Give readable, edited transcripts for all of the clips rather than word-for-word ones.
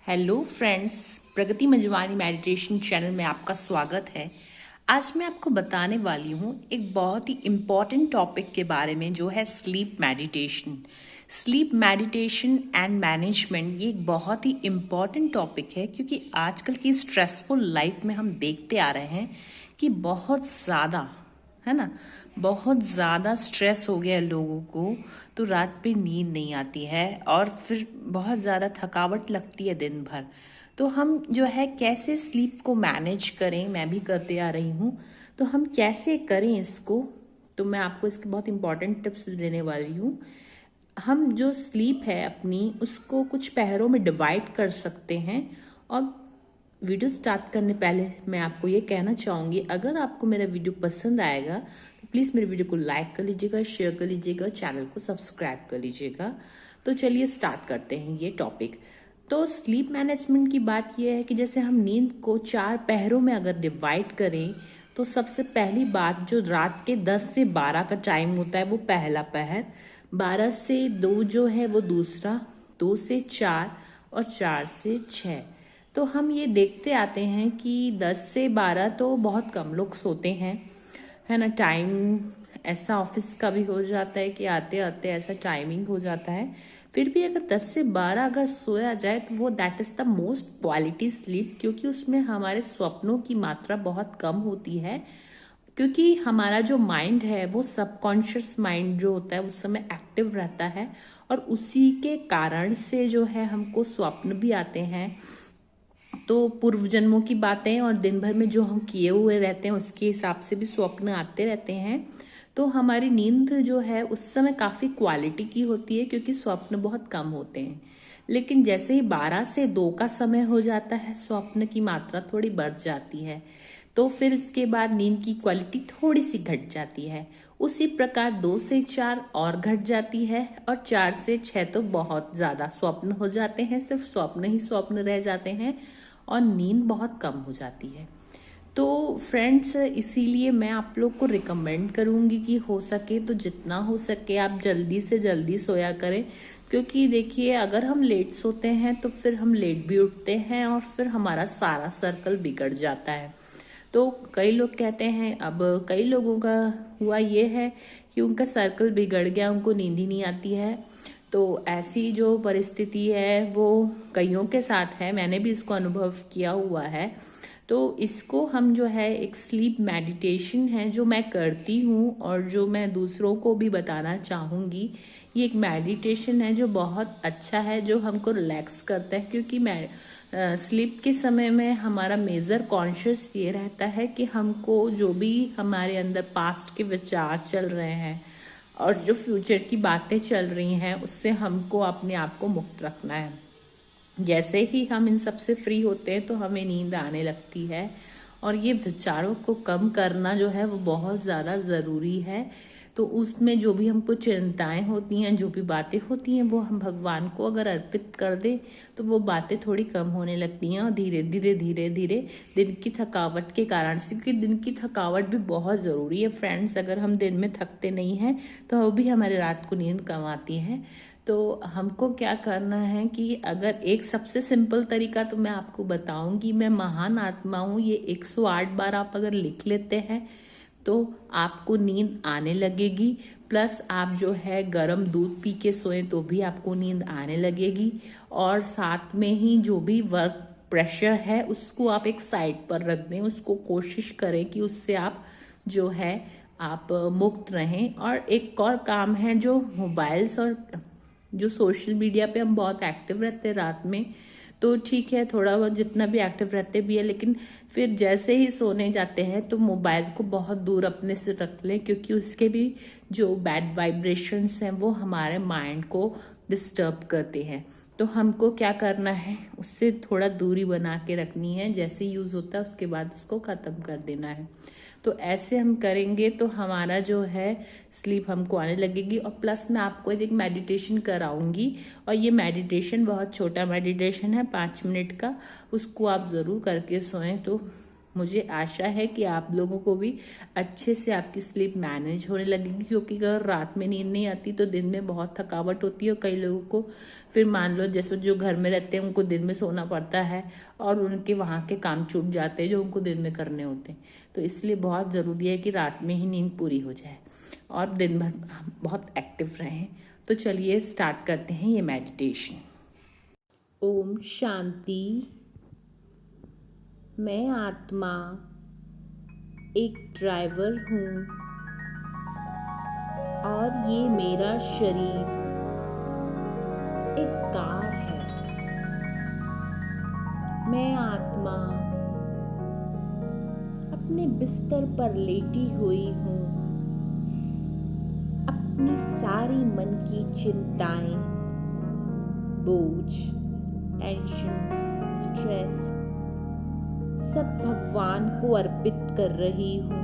Hello friends, प्रगति मंजवानी meditation channel में आपका स्वागत है। आज मैं आपको बताने वाली हूँ एक बहुत ही इम्पॉर्टेंट टॉपिक के बारे में, जो है sleep meditation. Sleep meditation and management ये एक बहुत ही इम्पॉर्टेंट टॉपिक है, क्योंकि आजकल की स्ट्रेसफुल लाइफ में हम देखते आ रहे हैं कि बहुत ज़्यादा, है ना, बहुत ज़्यादा स्ट्रेस हो गया है लोगों को। तो रात पे नींद नहीं आती है और फिर बहुत ज़्यादा थकावट लगती है दिन भर। तो हम जो है कैसे स्लीप को मैनेज करें, मैं भी करते आ रही हूँ। तो हम कैसे करें इसको, तो मैं आपको इसके बहुत इंपॉर्टेंट टिप्स देने वाली हूँ। हम जो स्लीप है अपनी, उसको कुछ पहरों में डिवाइड कर सकते हैं। और वीडियो स्टार्ट करने पहले मैं आपको ये कहना चाहूँगी, अगर आपको मेरा वीडियो पसंद आएगा तो प्लीज़ मेरे वीडियो को लाइक कर लीजिएगा, शेयर कर लीजिएगा, चैनल को सब्सक्राइब कर लीजिएगा। तो चलिए स्टार्ट करते हैं ये टॉपिक। तो स्लीप मैनेजमेंट की बात यह है कि जैसे हम नींद को 4 पहरों में अगर डिवाइड करें, तो सबसे पहली बात, जो रात के 10 से 12 का टाइम होता है वो पहला पहर, 12 से 2 जो है वो दूसरा, 2 से 4 और 4 से 6। तो हम ये देखते आते हैं कि 10 से 12 तो बहुत कम लोग सोते हैं, है ना। टाइम ऐसा ऑफिस का भी हो जाता है कि आते आते ऐसा टाइमिंग हो जाता है। फिर भी अगर 10 से 12 अगर सोया जाए तो वो that is the most quality sleep, क्योंकि उसमें हमारे स्वप्नों की मात्रा बहुत कम होती है। क्योंकि हमारा जो माइंड है वो सबकॉन्शियस माइंड जो होता है उस समय एक्टिव रहता है, और उसी के कारण से जो है हमको स्वप्न भी आते हैं। तो पूर्व जन्मों की बातें और दिन भर में जो हम किए हुए रहते हैं उसके हिसाब से भी स्वप्न आते रहते हैं। तो हमारी नींद जो है उस समय काफ़ी क्वालिटी की होती है, क्योंकि स्वप्न बहुत कम होते हैं। लेकिन जैसे ही 12 से 2 का समय हो जाता है, स्वप्न की मात्रा थोड़ी बढ़ जाती है। तो फिर इसके बाद नींद की क्वालिटी थोड़ी सी घट जाती है। उसी प्रकार 2 से 4 और घट जाती है, और 4 से 6 तो बहुत ज़्यादा स्वप्न हो जाते हैं, सिर्फ स्वप्न ही स्वप्न रह जाते हैं और नींद बहुत कम हो जाती है। तो फ्रेंड्स, इसीलिए मैं आप लोग को रिकमेंड करूँगी कि हो सके तो जितना हो सके आप जल्दी से जल्दी सोया करें। क्योंकि देखिए, अगर हम लेट सोते हैं तो फिर हम लेट भी उठते हैं और फिर हमारा सारा सर्कल बिगड़ जाता है। तो कई लोग कहते हैं, अब कई लोगों का हुआ ये है कि उनका सर्कल बिगड़ गया, उनको नींद ही नहीं आती है। तो ऐसी जो परिस्थिति है वो कईयों के साथ है, मैंने भी इसको अनुभव किया हुआ है। तो इसको हम जो है एक स्लीप मेडिटेशन है जो मैं करती हूँ और जो मैं दूसरों को भी बताना चाहूँगी। ये एक मेडिटेशन है जो बहुत अच्छा है, जो हमको रिलैक्स करता है। क्योंकि मैं स्लीप के समय में हमारा मेजर कॉन्शियस ये रहता है कि हमको जो भी हमारे अंदर पास्ट के विचार चल रहे हैं और जो फ्यूचर की बातें चल रही हैं, उससे हमको अपने आप को मुक्त रखना है। जैसे ही हम इन सब से फ्री होते हैं तो हमें नींद आने लगती है, और ये विचारों को कम करना जो है वो बहुत ज़्यादा ज़रूरी है। तो उसमें जो भी हमको चिंताएं होती हैं, जो भी बातें होती हैं, वो हम भगवान को अगर अर्पित कर दें तो वो बातें थोड़ी कम होने लगती हैं, और धीरे धीरे धीरे धीरे दिन की थकावट के कारण से, क्योंकि दिन की थकावट भी बहुत ज़रूरी है फ्रेंड्स। अगर हम दिन में थकते नहीं हैं तो वो भी हमारे रात को नींद कम आती है। तो हमको क्या करना है कि अगर एक सबसे सिंपल तरीका तो मैं आपको बताऊंगी, मैं महान आत्मा हूँ, ये 108 बार आप अगर लिख लेते हैं तो आपको नींद आने लगेगी। प्लस आप जो है गर्म दूध पी के सोएं तो भी आपको नींद आने लगेगी। और साथ में ही जो भी वर्क प्रेशर है उसको आप एक साइड पर रख दें, उसको कोशिश करें कि उससे आप जो है आप मुक्त रहें। और एक और काम है, जो मोबाइल्स और जो सोशल मीडिया पे हम बहुत एक्टिव रहते हैं रात में, तो ठीक है, थोड़ा बहुत जितना भी एक्टिव रहते भी है, लेकिन फिर जैसे ही सोने जाते हैं तो मोबाइल को बहुत दूर अपने से रख लें, क्योंकि उसके भी जो बैड वाइब्रेशंस हैं वो हमारे माइंड को डिस्टर्ब करते हैं। तो हमको क्या करना है, उससे थोड़ा दूरी बना के रखनी है। जैसे यूज़ होता है उसके बाद उसको ख़त्म कर देना है। तो ऐसे हम करेंगे तो हमारा जो है स्लीप हमको आने लगेगी। और प्लस मैं आपको एक मेडिटेशन कराऊंगी, और ये मेडिटेशन बहुत छोटा मेडिटेशन है, 5 मिनट का। उसको आप ज़रूर करके सोएं तो मुझे आशा है कि आप लोगों को भी अच्छे से आपकी स्लीप मैनेज होने लगेगी, क्योंकि अगर रात में नींद नहीं आती तो दिन में बहुत थकावट होती है। और कई लोगों को फिर मान लो जैसे जो घर में रहते हैं उनको दिन में सोना पड़ता है और उनके वहाँ के काम छूट जाते हैं जो उनको दिन में करने होते हैं। तो इसलिए बहुत ज़रूरी है कि रात में ही नींद पूरी हो जाए और दिन भर बहुत एक्टिव रहें। तो चलिए स्टार्ट करते हैं ये मेडिटेशन। ओम शांति। मैं आत्मा एक ड्राइवर हूँ और ये मेरा शरीर एक कार है। मैं आत्मा अपने बिस्तर पर लेटी हुई हूँ। अपनी सारी मन की चिंताएं, बोझ, टेंशन, स्ट्रेस सब भगवान को अर्पित कर रही हूँ।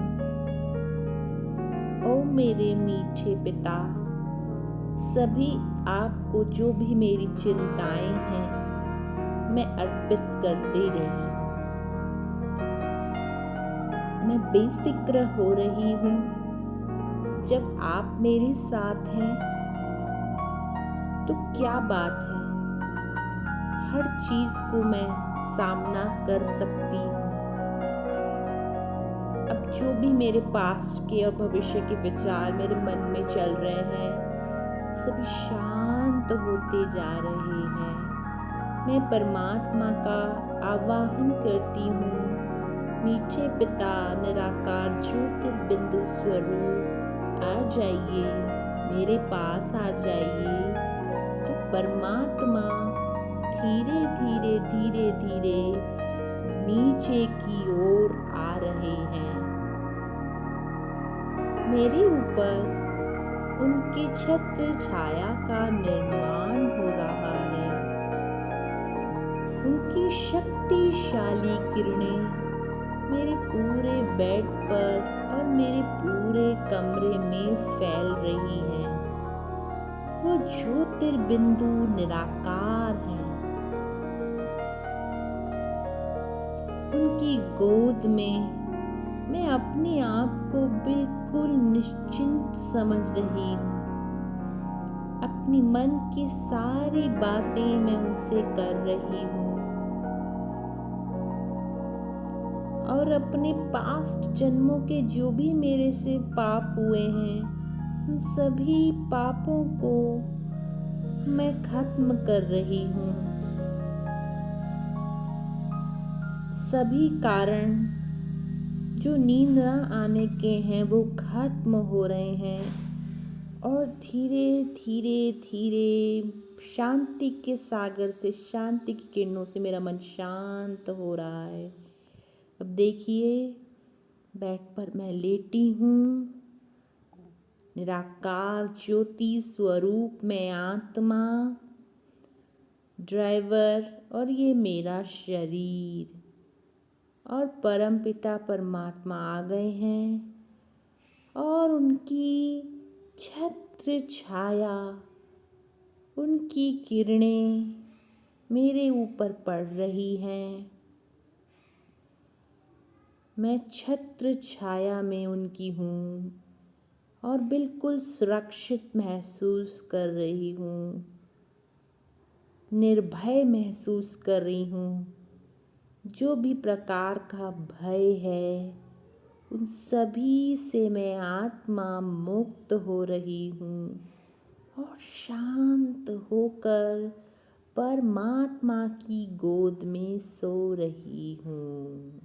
ओ मेरे मीठे पिता, सभी आपको जो भी मेरी चिंताएं हैं मैं अर्पित कर दे रही हूँ। मैं बेफिक्र हो रही हूँ। जब आप मेरे साथ हैं तो क्या बात है, हर चीज को मैं सामना कर सकती हूँ। अब जो भी मेरे पास्ट के और भविष्य के विचार मेरे मन में चल रहे हैं सभी शांत होते जा रहे हैं। मैं परमात्मा का आवाहन करती हूँ। मीठे पिता निराकार ज्योतिर्बिंदु स्वरूप आ जाइए, मेरे पास आ जाइए। तो परमात्मा धीरे धीरे धीरे धीरे नीचे की ओर आ रहे हैं। मेरे ऊपर उनकी छत्र छाया का निर्माण हो रहा है। उनकी शक्तिशाली किरणें मेरे पूरे बेड पर और मेरे पूरे कमरे में फैल रही हैं। वो ज्योतिर्बिंदु निराकार हैं। उनकी गोद में मैं अपने आप को बिल्कुल निश्चिंत समझ रही हूँ। अपनी मन की सारी बातें मैं उनसे कर रही हूँ और अपने पास्ट जन्मों के जो भी मेरे से पाप हुए हैं उन सभी पापों को मैं खत्म कर रही हूँ। सभी कारण जो नींद न आने के हैं वो खत्म हो रहे हैं और धीरे धीरे धीरे शांति के सागर से, शांति की किरणों से मेरा मन शांत हो रहा है। अब देखिए बेड पर मैं लेटी हूँ। निराकार ज्योति स्वरूप मैं आत्मा ड्राइवर और ये मेरा शरीर और परमपिता परमात्मा आ गए हैं और उनकी छत्र छाया, उनकी किरणें मेरे ऊपर पड़ रही हैं। मैं छत्र छाया में उनकी हूँ और बिल्कुल सुरक्षित महसूस कर रही हूँ, निर्भय महसूस कर रही हूँ। जो भी प्रकार का भय है उन सभी से मैं आत्मा मुक्त हो रही हूँ और शांत होकर परमात्मा की गोद में सो रही हूँ।